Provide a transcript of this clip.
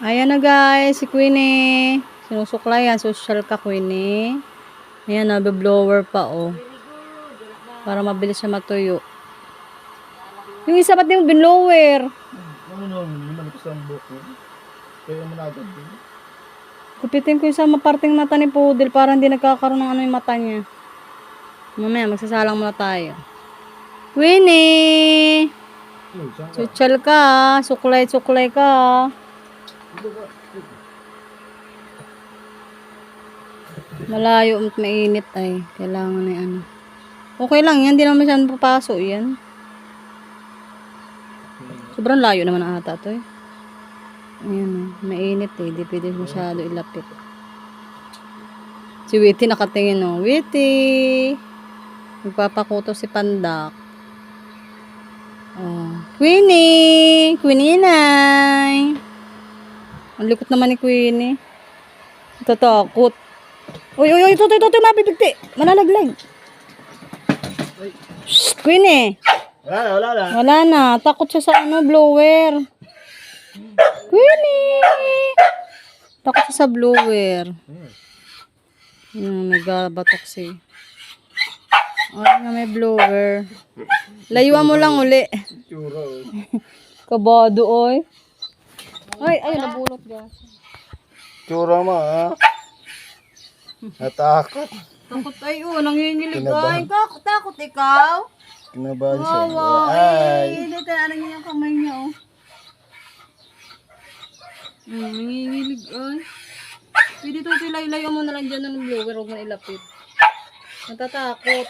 Ayan na guys, si Queenie. Sinusuklay yan. Social ka, Queenie. Ayan na, blower pa oh. Para mabilis siya matuyo. Yung isa ba't yung blower? Ano naman, manipas ang buhok mo. Kaya mo na agad din. Kupitin ko yung sa maparting mata ni Poodle para hindi nagkakaroon ng ano yung mata niya. Mamaya, magsasalang muna tayo. Queenie! Social ka, suklay-suklay ka. Malayo at mainit ay. Kailangan na ano. Okay lang yan, hindi naman siya papaso yan. Sobrang layo naman ata to eh. Ayan, mainit eh. Di pwede masyado ilapit. Si Witty nakatingin oh. Witty! Magpapakuto si Pandak. Oh. Queenie! Queenie Nay! Ang likot naman ni Queenie. Tatakot. Uy, ito, mabibigti. Malalaglag. Shh, Queenie! Wala na. Wala na. Takot siya sa ano, blower. Queenie! Takot siya sa blower. Nagabatok si. Ay, nga may blower. Layuan mo lang uli. Kabado, oy. Ay, nabulot gas. Tsura mo, ha? Natakot. Takot ay, nangingilig. Kinabahan. Ay, takot ikaw. Kinabahan siya. Ay. Dito, ano niya yung kamay niya, oh. Nangingilig, ay. Pwede ito, layuan mo na lang dyan ng blower. Huwag mo ilapit. Natatakot.